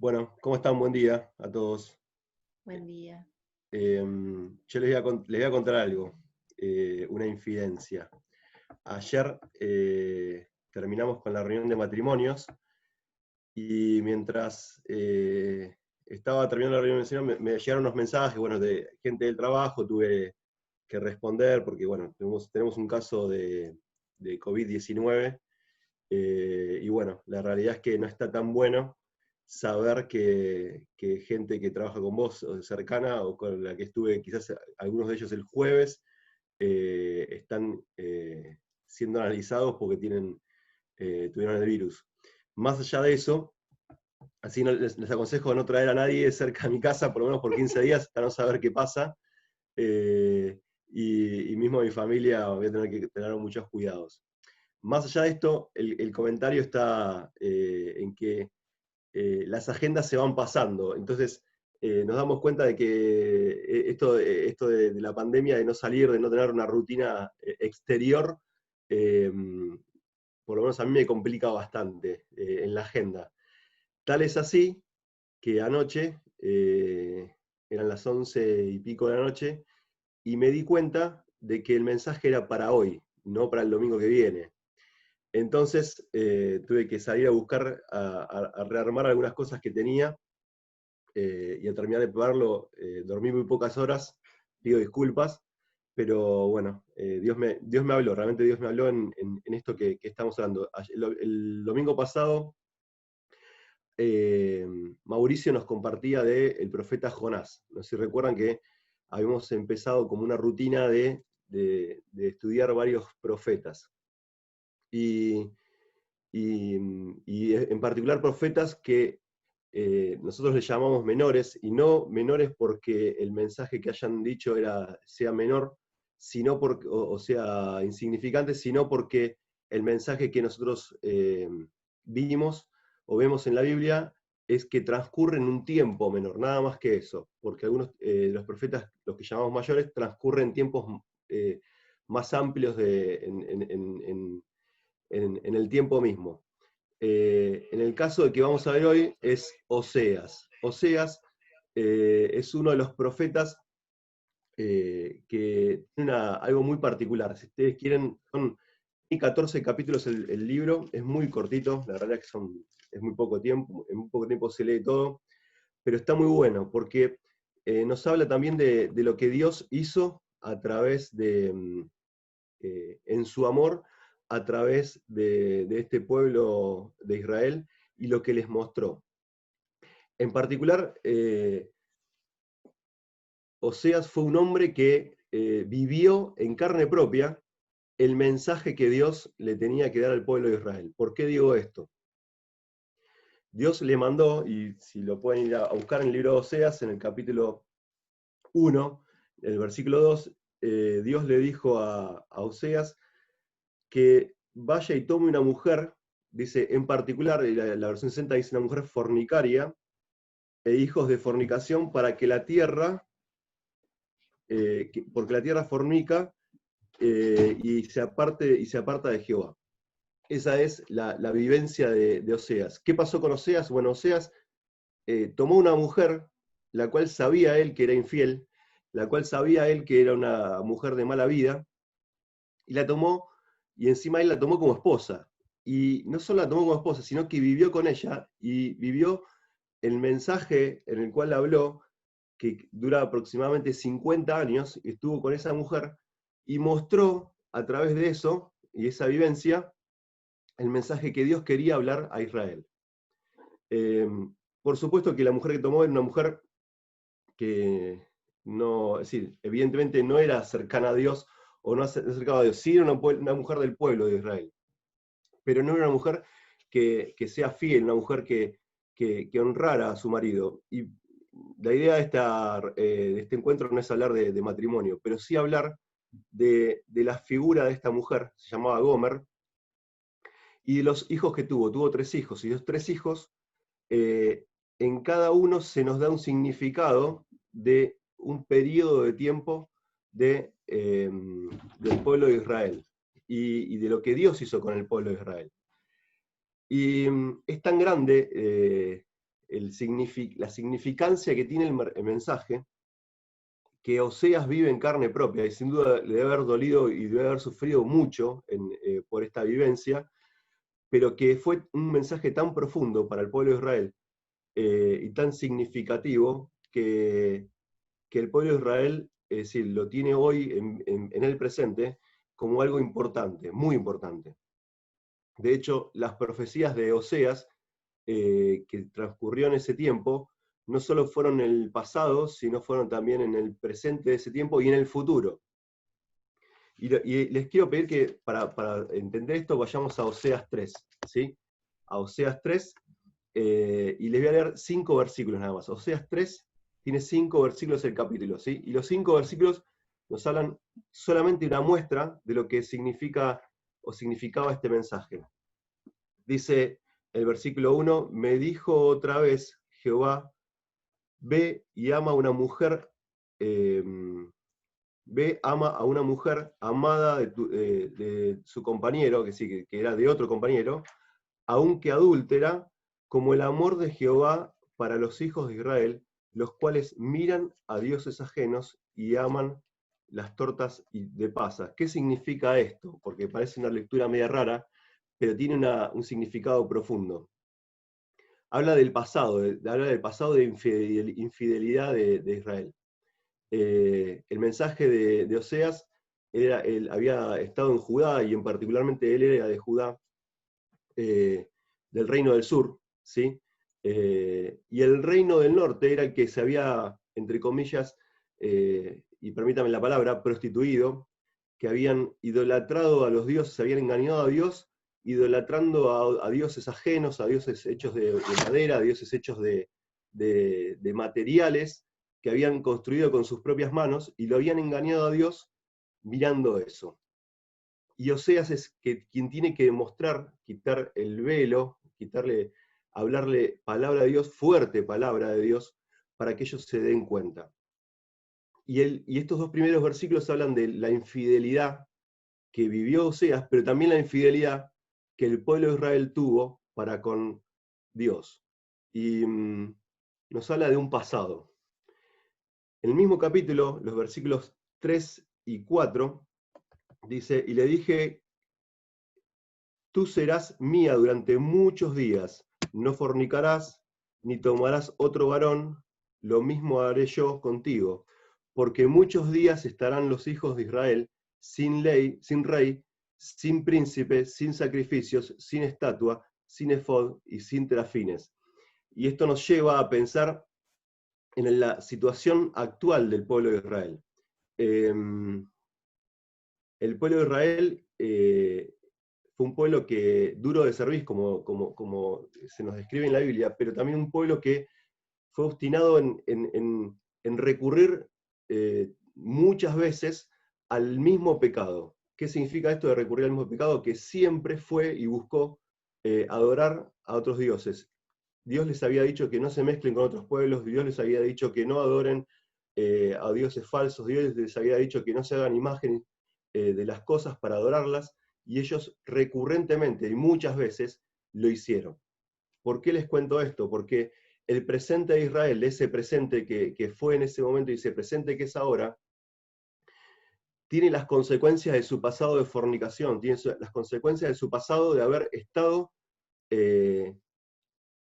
Bueno, ¿cómo están? Buen día a todos. Buen día. Yo les voy a contar algo, una infidencia. Ayer terminamos con la reunión de matrimonios y mientras estaba terminando la reunión de matrimonios me llegaron unos mensajes, bueno, de gente del trabajo, tuve que responder porque, bueno, tenemos un caso de COVID-19. Y bueno, la realidad es que no está tan bueno saber que gente que trabaja con vos o cercana o con la que estuve quizás algunos de ellos el jueves, están siendo analizados porque tuvieron el virus. Más allá de eso, así les aconsejo no traer a nadie cerca de mi casa, por lo menos por 15 días, para no saber qué pasa. eh, y mismo mi familia voy a tener que tener muchos cuidados. Más allá de esto, el comentario está en que las agendas se van pasando. Entonces, nos damos cuenta de que esto de la pandemia, de no salir, de no tener una rutina exterior, eh, por lo menos a mí me complica bastante en la agenda. Tal es así que anoche, eran las 11 y pico de la noche, y me di cuenta de que el mensaje era para hoy, no para el domingo que viene. Entonces tuve que salir a buscar, a rearmar algunas cosas que tenía, y al terminar de probarlo dormí muy pocas horas, pido disculpas, pero bueno, Dios me habló, realmente Dios me habló en esto que estamos hablando. El domingo pasado, eh, Mauricio nos compartía del profeta Jonás. No sé si recuerdan que habíamos empezado como una rutina de estudiar varios profetas. Y y en particular profetas que nosotros les llamamos menores, y no menores porque el mensaje que hayan dicho sea menor, sino o sea insignificante, sino porque el mensaje que nosotros vimos o vemos en la Biblia es que transcurre en un tiempo menor, nada más que eso, porque algunos de los profetas, los que llamamos mayores, transcurren tiempos eh, más amplios en el tiempo mismo. En el caso de que vamos a ver hoy es Oseas. Oseas es uno de los profetas que tiene algo muy particular. Si ustedes quieren, son 14 capítulos el libro, es muy cortito, la verdad es que es muy poco tiempo, en muy poco tiempo se lee todo, pero está muy bueno porque nos habla también de lo que Dios hizo a través en su amor a través de este pueblo de Israel y lo que les mostró. En particular, Oseas fue un hombre que vivió en carne propia el mensaje que Dios le tenía que dar al pueblo de Israel. ¿Por qué digo esto? Dios le mandó, y si lo pueden ir a buscar en el libro de Oseas, en el capítulo 1, el versículo 2, Dios le dijo a Oseas que vaya y tome una mujer, dice en particular, la versión 60 dice una mujer fornicaria, e hijos de fornicación, para que la tierra, porque la tierra fornica y se aparta de Jehová. Esa es la vivencia de Oseas. ¿Qué pasó con Oseas? Bueno, Oseas tomó una mujer, la cual sabía él que era infiel, la cual sabía él que era una mujer de mala vida, y la tomó, y encima él la tomó como esposa. Y no solo la tomó como esposa, sino que vivió con ella y vivió el mensaje en el cual habló, que dura aproximadamente 50 años, estuvo con esa mujer y mostró a través de eso y esa vivencia el mensaje que Dios quería hablar a Israel. Eh, por supuesto que la mujer que tomó era una mujer que no, es decir, evidentemente no era cercana a Dios o no acercaba a Dios, sí era una mujer del pueblo de Israel, pero no era una mujer que sea fiel, una mujer que honrara a su marido. Y la idea de este encuentro no es hablar de matrimonio, pero sí hablar de la figura de esta mujer, se llamaba Gomer, y de los hijos que tuvo. Tuvo 3 hijos, y los 3 hijos, eh, en cada uno se nos da un significado de un periodo de tiempo del pueblo de Israel y de lo que Dios hizo con el pueblo de Israel. Y es tan grande la significancia que tiene el mensaje, que Oseas vive en carne propia, y sin duda le debe haber dolido y debe haber sufrido mucho por esta vivencia, pero que fue un mensaje tan profundo para el pueblo de Israel y tan significativo que el pueblo de Israel, es decir, lo tiene hoy en el presente como algo importante, muy importante. De hecho, las profecías de Oseas, que transcurrió en ese tiempo, no solo fueron en el pasado, sino fueron también en el presente de ese tiempo y en el futuro. Y les quiero pedir que para entender esto vayamos a Oseas 3, ¿sí? A Oseas 3, y les voy a leer 5 versículos nada más. Oseas 3 tiene 5 versículos el capítulo, ¿sí? Y los 5 versículos nos hablan solamente una muestra de lo que significa o significaba este mensaje. Dice el versículo 1, me dijo otra vez Jehová, ve y ama a una mujer, ve, ama a una mujer amada de su compañero, que sí, que era de otro compañero, aunque adúltera, como el amor de Jehová para los hijos de Israel, los cuales miran a dioses ajenos y aman las tortas de pasas. ¿Qué significa esto? Porque parece una lectura media rara, pero tiene un significado profundo. Habla del pasado, de infidelidad de Israel. El mensaje de Oseas, él había estado en Judá, y en particularmente él era de Judá, del reino del sur, ¿sí? Y el reino del norte era el que se había, entre comillas, y permítame la palabra, prostituido, que habían idolatrado a los dioses, habían engañado a Dios, idolatrando a dioses ajenos, a dioses hechos de madera, a dioses hechos de materiales que habían construido con sus propias manos, y lo habían engañado a Dios mirando eso. Y Oseas es quien tiene que demostrar, quitar el velo, hablarle palabra de Dios, fuerte palabra de Dios, para que ellos se den cuenta. Y estos 2 primeros versículos hablan de la infidelidad que vivió Oseas, pero también la infidelidad que el pueblo de Israel tuvo para con Dios. Y nos habla de un pasado. En el mismo capítulo, los versículos 3 y 4, dice, y le dije, tú serás mía durante muchos días, no fornicarás, ni tomarás otro varón, lo mismo haré yo contigo, porque muchos días estarán los hijos de Israel sin ley, sin rey, sin príncipe, sin sacrificios, sin estatua, sin efod y sin terafines. Y esto nos lleva a pensar en la situación actual del pueblo de Israel. El pueblo de Israel fue un pueblo que duro de cerviz, como se nos describe en la Biblia, pero también un pueblo que fue obstinado en recurrir muchas veces al mismo pecado. ¿Qué significa esto de recurrir al mismo pecado? Que siempre fue y buscó adorar a otros dioses. Dios les había dicho que no se mezclen con otros pueblos, Dios les había dicho que no adoren a dioses falsos, Dios les había dicho que no se hagan imágenes de las cosas para adorarlas, y ellos recurrentemente y muchas veces lo hicieron. ¿Por qué les cuento esto? Porque el presente de Israel, ese presente que fue en ese momento y ese presente que es ahora, tiene las consecuencias de su pasado de fornicación, tiene las consecuencias de su pasado de haber estado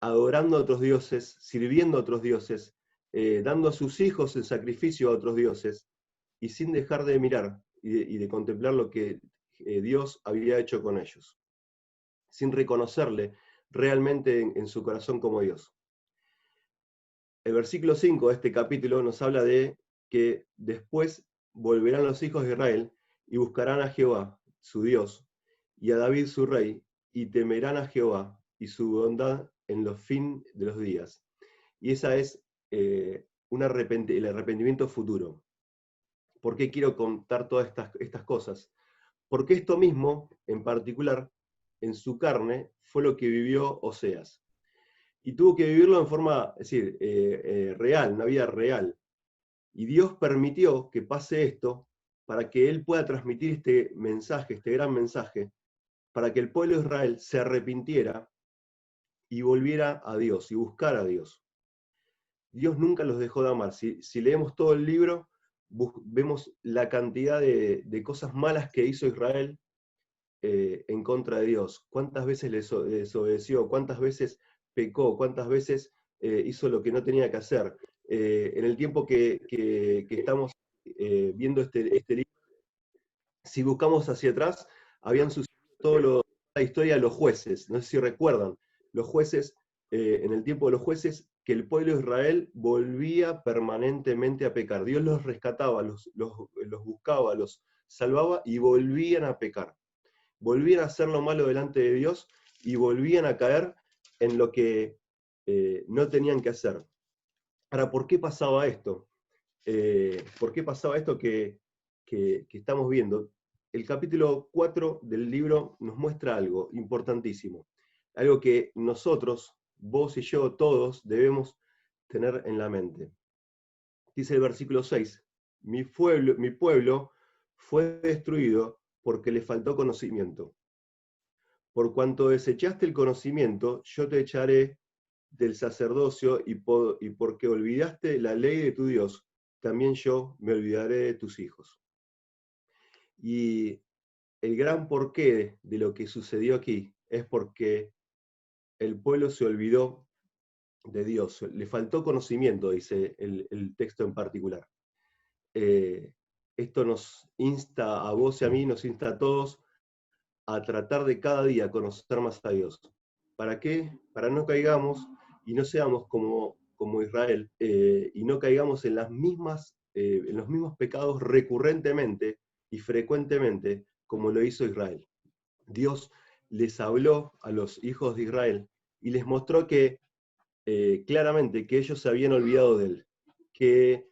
adorando a otros dioses, sirviendo a otros dioses, dando a sus hijos en sacrificio a otros dioses, y sin dejar de mirar y de contemplar lo que Dios había hecho con ellos, sin reconocerle realmente en su corazón como Dios. El versículo 5 de este capítulo nos habla de que después volverán los hijos de Israel y buscarán a Jehová, su Dios, y a David su rey, y temerán a Jehová y su bondad en los fin de los días. Y esa es el arrepentimiento futuro. ¿Por qué quiero contar todas estas cosas? Porque esto mismo, en particular, en su carne, fue lo que vivió Oseas. Y tuvo que vivirlo en forma, es decir, real, una vida real. Y Dios permitió que pase esto para que Él pueda transmitir este mensaje, este gran mensaje, para que el pueblo de Israel se arrepintiera y volviera a Dios y buscara a Dios. Dios nunca los dejó de amar. Si leemos todo el libro, vemos la cantidad de cosas malas que hizo Israel en contra de Dios. Cuántas veces le desobedeció, cuántas veces pecó, cuántas veces hizo lo que no tenía que hacer. En el tiempo que estamos viendo este libro, si buscamos hacia atrás, habían sucedido toda la historia de los jueces. No sé si recuerdan, los jueces, en el tiempo de los jueces, que el pueblo de Israel volvía permanentemente a pecar. Dios los rescataba, los buscaba, los salvaba y volvían a pecar. Volvían a hacer lo malo delante de Dios y volvían a caer en lo que no tenían que hacer. Ahora, ¿por qué pasaba esto? ¿Por qué pasaba esto que estamos viendo? El capítulo 4 del libro nos muestra algo importantísimo, algo que nosotros, vos y yo, todos, debemos tener en la mente. Dice el versículo 6, mi pueblo fue destruido porque le faltó conocimiento. Por cuanto desechaste el conocimiento, yo te echaré del sacerdocio y porque olvidaste la ley de tu Dios, también yo me olvidaré de tus hijos. Y el gran porqué de lo que sucedió aquí es porque el pueblo se olvidó de Dios, le faltó conocimiento, dice el texto en particular. Esto nos insta a vos y a mí, nos insta a todos a tratar de cada día conocer más a Dios. ¿Para qué? Para no caigamos y no seamos como Israel, y no caigamos en los mismos pecados recurrentemente y frecuentemente como lo hizo Israel. Dios les habló a los hijos de Israel y les mostró que claramente que ellos se habían olvidado de él, que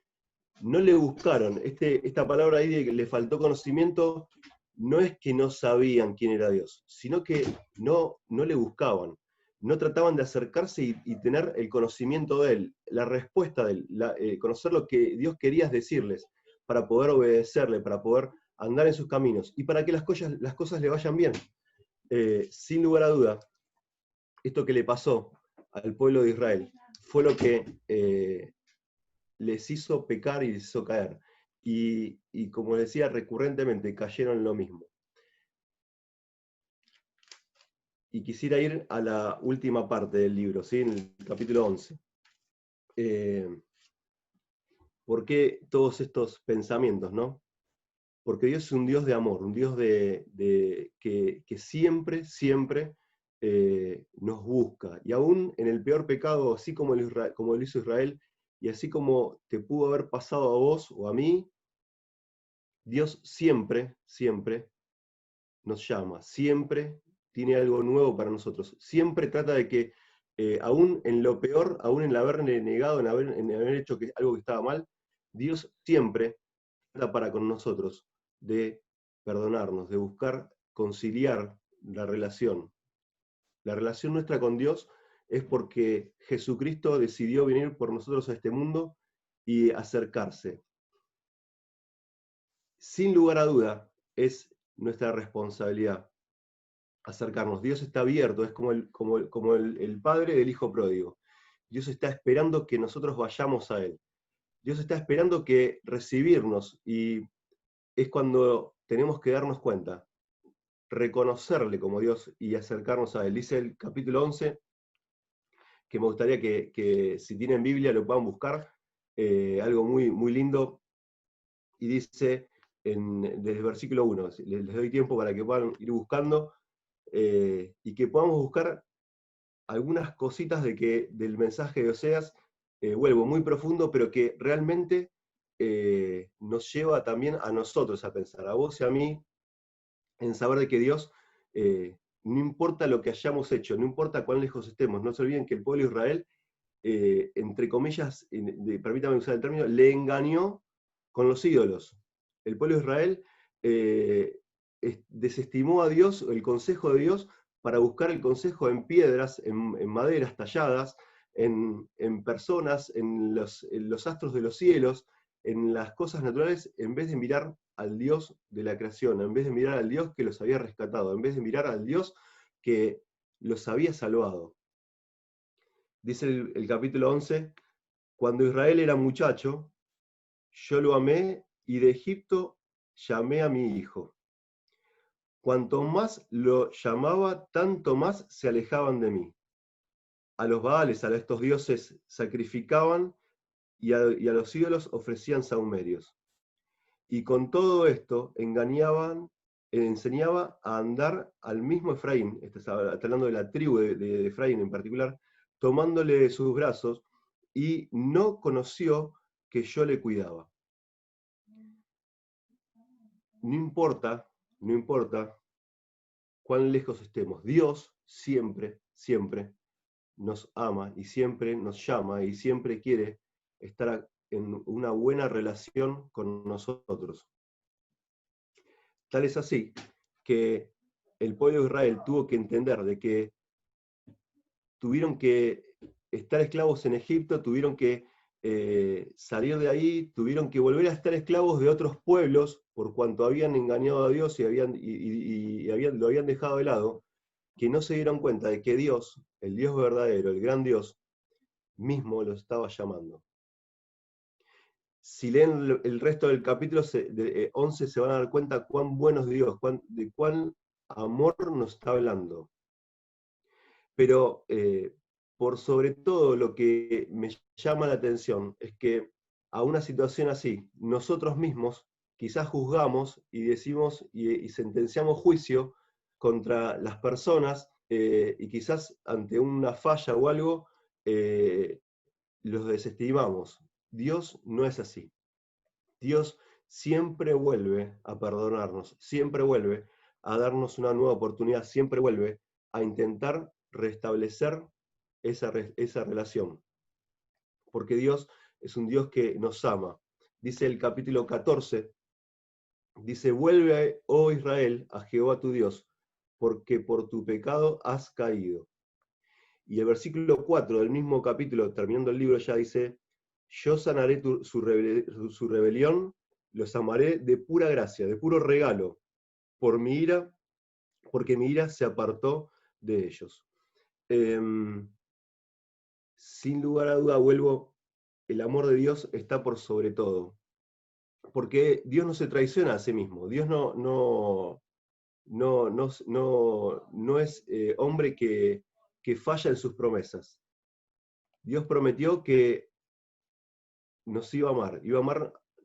no le buscaron. Esta palabra ahí de que le faltó conocimiento no es que no sabían quién era Dios, sino que no le buscaban, no trataban de acercarse y tener el conocimiento de Él, la respuesta de Él, conocer lo que Dios quería decirles para poder obedecerle, para poder andar en sus caminos y para que las cosas le vayan bien. Sin lugar a duda, esto que le pasó al pueblo de Israel fue lo que les hizo pecar y les hizo caer. Y como decía, recurrentemente cayeron en lo mismo. Y quisiera ir a la última parte del libro, ¿sí? En el capítulo 11. ¿Por qué todos estos pensamientos, no? Porque Dios es un Dios de amor, un Dios que siempre, siempre nos busca. Y aún en el peor pecado, así como lo hizo Israel, y así como te pudo haber pasado a vos o a mí, Dios siempre, siempre nos llama, siempre tiene algo nuevo para nosotros, siempre trata de que, aún en lo peor, aún en haberle negado, en haber hecho algo que estaba mal, Dios siempre trata para con nosotros de perdonarnos, de buscar conciliar la relación. La relación nuestra con Dios es porque Jesucristo decidió venir por nosotros a este mundo y acercarse. Sin lugar a duda, es nuestra responsabilidad acercarnos. Dios está abierto, es como el padre del hijo pródigo. Dios está esperando que nosotros vayamos a Él. Dios está esperando que recibirnos, y es cuando tenemos que darnos cuenta, reconocerle como Dios y acercarnos a Él. Dice el capítulo 11, que me gustaría que si tienen Biblia lo puedan buscar, algo muy, muy lindo, y dice desde el versículo 1, les doy tiempo para que puedan ir buscando, y que podamos buscar algunas cositas del mensaje de Oseas, vuelvo, muy profundo, pero que realmente nos lleva también a nosotros a pensar, a vos y a mí, en saber de que Dios, no importa lo que hayamos hecho, no importa cuán lejos estemos, no se olviden que el pueblo de Israel, entre comillas, permítame usar el término, le engañó con los ídolos. El pueblo de Israel desestimó a Dios, el consejo de Dios, para buscar el consejo en piedras, en maderas talladas, en personas, en los astros de los cielos, en las cosas naturales, en vez de mirar al Dios de la creación, en vez de mirar al Dios que los había rescatado, en vez de mirar al Dios que los había salvado. Dice el capítulo 11, cuando Israel era muchacho, yo lo amé y de Egipto llamé a mi hijo. Cuanto más lo llamaba, tanto más se alejaban de mí. A los Baales, a estos dioses, sacrificaban y a los ídolos ofrecían sahumerios. Y con todo esto enseñaba a andar al mismo Efraín, está hablando de la tribu de Efraín en particular, tomándole de sus brazos, y no conoció que yo le cuidaba. No importa cuán lejos estemos, Dios siempre, siempre nos ama y siempre nos llama y siempre quiere estar en una buena relación con nosotros. Tal es así que el pueblo de Israel tuvo que entender de que tuvieron que estar esclavos en Egipto, tuvieron que salir de ahí, tuvieron que volver a estar esclavos de otros pueblos por cuanto habían engañado a Dios y lo habían dejado de lado, que no se dieron cuenta de que Dios, el Dios verdadero, el gran Dios, mismo los estaba llamando. Si leen el resto del capítulo 11 se van a dar cuenta cuán bueno es Dios, de cuán amor nos está hablando. Pero por sobre todo lo que me llama la atención es que a una situación así, nosotros mismos quizás juzgamos y decimos y sentenciamos juicio contra las personas y quizás ante una falla o algo los desestimamos. Dios no es así. Dios siempre vuelve a perdonarnos, siempre vuelve a darnos una nueva oportunidad, siempre vuelve a intentar restablecer esa relación. Porque Dios es un Dios que nos ama. Dice el capítulo 14, dice, vuelve, oh Israel, a Jehová tu Dios, porque por tu pecado has caído. Y el versículo 4 del mismo capítulo, terminando el libro, ya dice, yo sanaré su rebelión, los amaré de pura gracia, de puro regalo, por mi ira, porque mi ira se apartó de ellos. Sin lugar a duda, vuelvo, el amor de Dios está por sobre todo, porque Dios no se traiciona a sí mismo, Dios no es hombre que falla en sus promesas. Dios prometió que nos iba a amar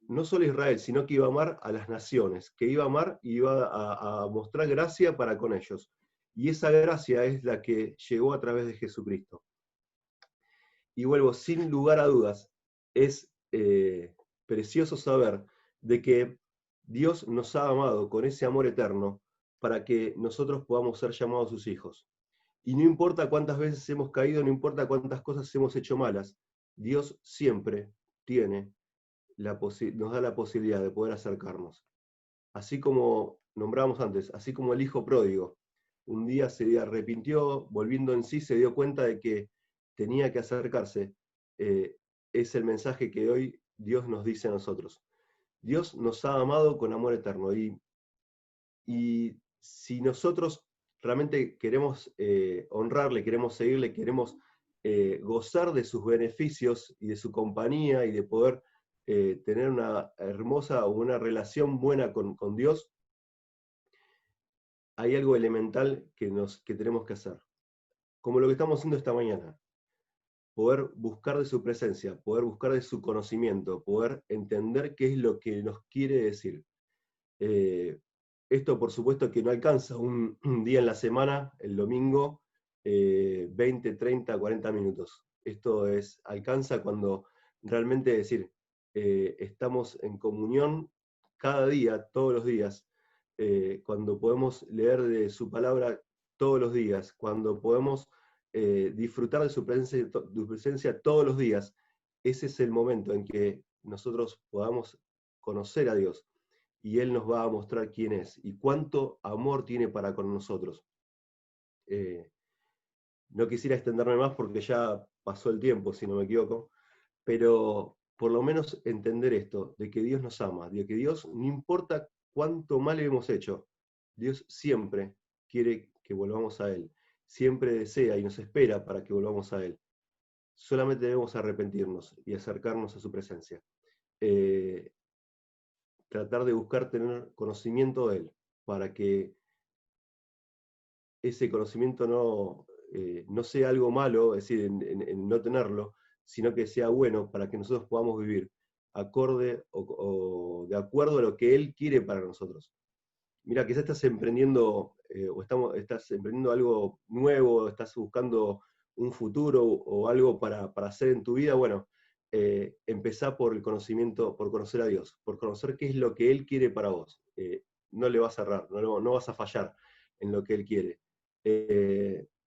no solo a Israel, sino que iba a amar a las naciones, que iba a amar y iba a mostrar gracia para con ellos. Y esa gracia es la que llegó a través de Jesucristo. Y vuelvo, sin lugar a dudas, es precioso saber de que Dios nos ha amado con ese amor eterno para que nosotros podamos ser llamados sus hijos. Y no importa cuántas veces hemos caído, no importa cuántas cosas hemos hecho malas, Dios siempre tiene nos da la posibilidad de poder acercarnos. Así como nombramos antes, así como el hijo pródigo, un día se arrepintió, volviendo en sí, se dio cuenta de que tenía que acercarse. Es el mensaje que hoy Dios nos dice a nosotros. Dios nos ha amado con amor eterno y si nosotros realmente queremos honrarle, queremos seguirle, queremos gozar de sus beneficios y de su compañía y de poder tener una hermosa o una relación buena con Dios, hay algo elemental que tenemos que hacer. Como lo que estamos haciendo esta mañana. Poder buscar de su presencia, poder buscar de su conocimiento, poder entender qué es lo que nos quiere decir. Esto, por supuesto, que no alcanza un día en la semana, el domingo, 20, 30, 40 minutos. Esto alcanza cuando realmente estamos en comunión cada día, todos los días, cuando podemos leer de su palabra todos los días, cuando podemos disfrutar de su presencia todos los días. Ese es el momento en que nosotros podamos conocer a Dios y Él nos va a mostrar quién es y cuánto amor tiene para con nosotros. No quisiera extenderme más porque ya pasó el tiempo, si no me equivoco, pero por lo menos entender esto, de que Dios nos ama, de que Dios, no importa cuánto mal hemos hecho, Dios siempre quiere que volvamos a Él, siempre desea y nos espera para que volvamos a Él. solamente debemos arrepentirnos y acercarnos a su presencia. Tratar de buscar tener conocimiento de Él, para que ese conocimiento no sea algo malo, es decir, en no tenerlo, sino que sea bueno para que nosotros podamos vivir acorde o de acuerdo a lo que Él quiere para nosotros. Mira, quizás estás emprendiendo estás emprendiendo algo nuevo, estás buscando un futuro o algo para hacer en tu vida. Bueno, empezá por el conocimiento, por conocer a Dios, por conocer qué es lo que Él quiere para vos. No le vas a errar, no vas a fallar en lo que Él quiere.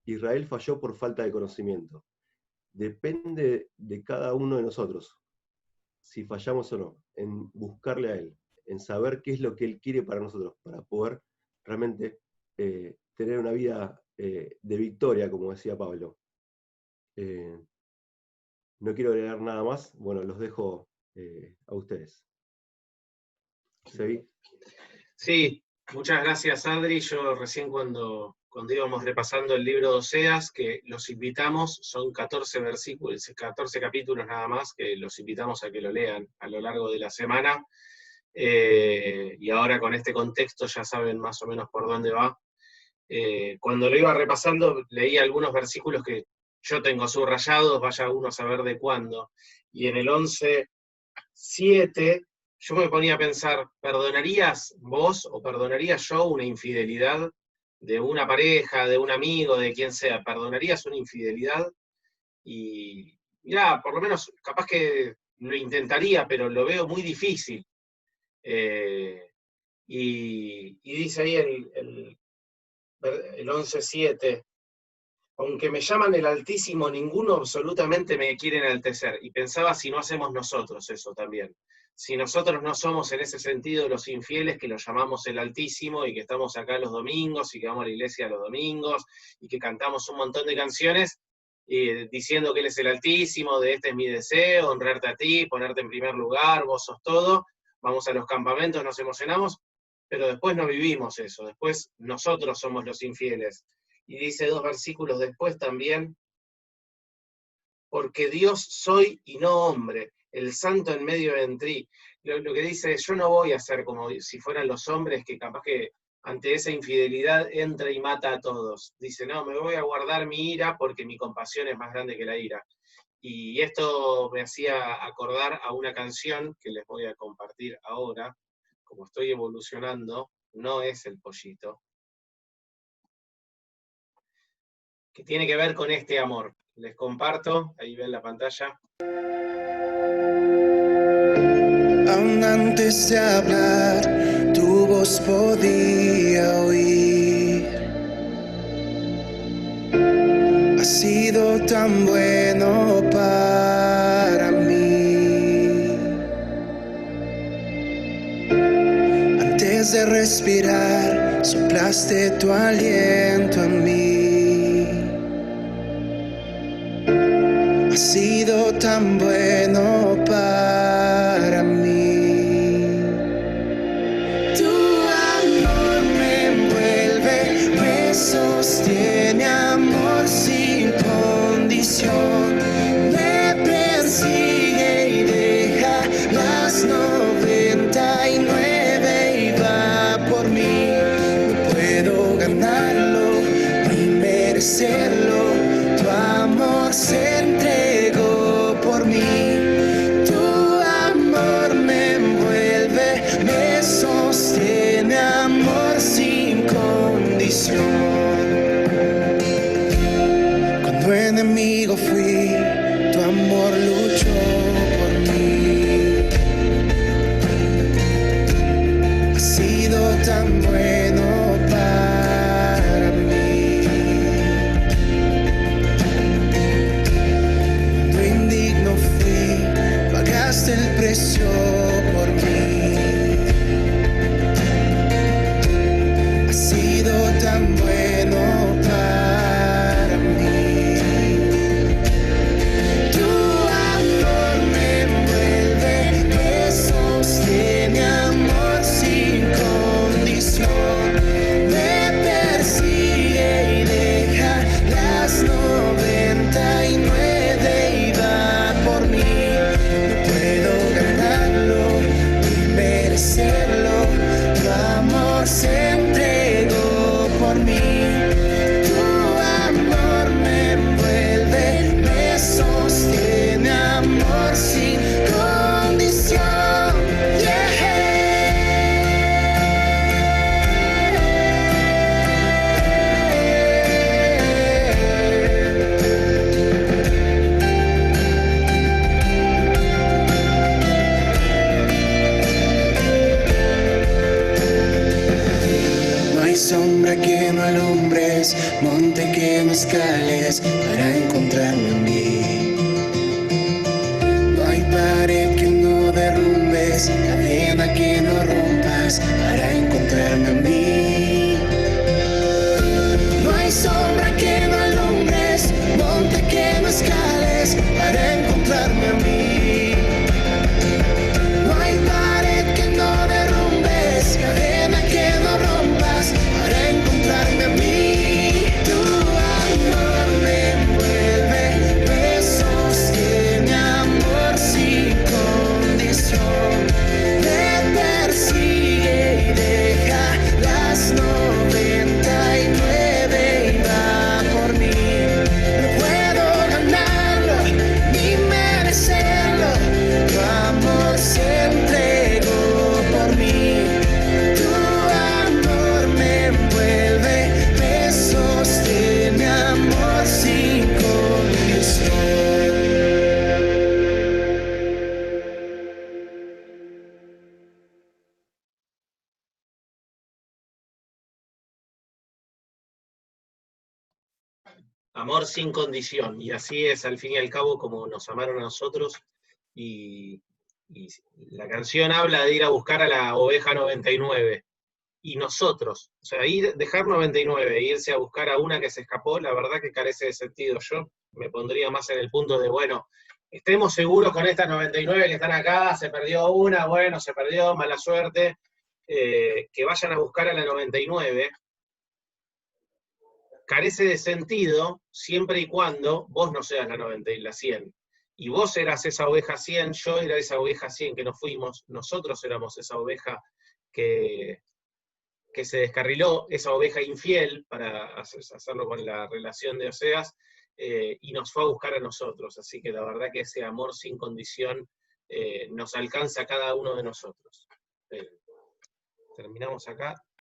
Israel falló por falta de conocimiento. Depende de cada uno de nosotros, si fallamos o no, en buscarle a Él, en saber qué es lo que Él quiere para nosotros, para poder realmente tener una vida de victoria, como decía Pablo. No quiero agregar nada más, bueno, los dejo a ustedes. ¿Seguí? Sí, muchas gracias, Adri. Yo recién cuando íbamos repasando el libro de Oseas, que los invitamos, son 14 versículos, 14 capítulos nada más, que los invitamos a que lo lean a lo largo de la semana. Y ahora con este contexto ya saben más o menos por dónde va. Cuando lo iba repasando, leí algunos versículos que yo tengo subrayados, vaya uno a saber de cuándo. Y en el 11:7, yo me ponía a pensar, ¿perdonarías vos o perdonaría yo una infidelidad de una pareja, de un amigo, de quien sea? ¿Perdonarías una infidelidad? Y mirá, por lo menos capaz que lo intentaría, pero lo veo muy difícil. Y dice ahí el 11:7, aunque me llaman el Altísimo, ninguno absolutamente me quiere enaltecer. Y pensaba si no hacemos nosotros eso también. Si nosotros no somos en ese sentido los infieles que lo llamamos el Altísimo y que estamos acá los domingos y que vamos a la iglesia los domingos y que cantamos un montón de canciones diciendo que Él es el Altísimo, de este es mi deseo, honrarte a ti, ponerte en primer lugar, vos sos todo, vamos a los campamentos, nos emocionamos, pero después no vivimos eso, después nosotros somos los infieles. Y dice 2 versículos después también, porque Dios soy y no hombre, el santo en medio de ti. Lo que dice es, yo no voy a ser como si fueran los hombres que capaz que ante esa infidelidad entra y mata a todos. Dice, no, me voy a guardar mi ira porque mi compasión es más grande que la ira. Y esto me hacía acordar a una canción que les voy a compartir ahora, como estoy evolucionando, no es el pollito, que tiene que ver con este amor. Les comparto, ahí ven la pantalla. Aún antes de hablar, tu voz podía oír. Has sido tan bueno para mí. Antes de respirar, soplaste tu aliento en mí. Has sido tan bueno para mí. Tu amor me envuelve, me sostiene, amor sin condición. Me persigue y deja las 99 y va por mí. No puedo ganarlo ni merecerlo. Tu amor se entregó por mí. Tu amor amor sin condición. No hay sombra que no alumbres, monte que no escales para encontrarme a mí. No hay pared que no derrumbes, cadena que no rompas para encontrarme a mí. No hay sombra que no alumbres, monte que no escales para encontrarme a mí. No hay pared que no derrumbes, cadena que no rompas para encontrarme a mí. Tu amor me envuelve, me sostiene, amor sin condición. Me persigue y deja las 99 y va por mí. No puedo ganarlo ni merecerlo, tu amor se entregó por mí. Tu amor me envuelve, me sostiene, amor sin condición. Amor sin condición, y así es al fin y al cabo como nos amaron a nosotros, y la canción habla de ir a buscar a la oveja 99, y nosotros, o sea, dejar 99 e irse a buscar a una que se escapó, la verdad que carece de sentido. Yo me pondría más en el punto de, bueno, estemos seguros con estas 99 que están acá, se perdió una, bueno, se perdió, mala suerte, que vayan a buscar a la 99, carece de sentido siempre y cuando vos no seas la 90 y la 100. Y vos eras esa oveja 100, yo era esa oveja 100 que nos fuimos, nosotros éramos esa oveja que se descarriló, esa oveja infiel, para hacerlo con la relación de Oseas, y nos fue a buscar a nosotros. Así que la verdad que ese amor sin condición nos alcanza a cada uno de nosotros. Terminamos acá.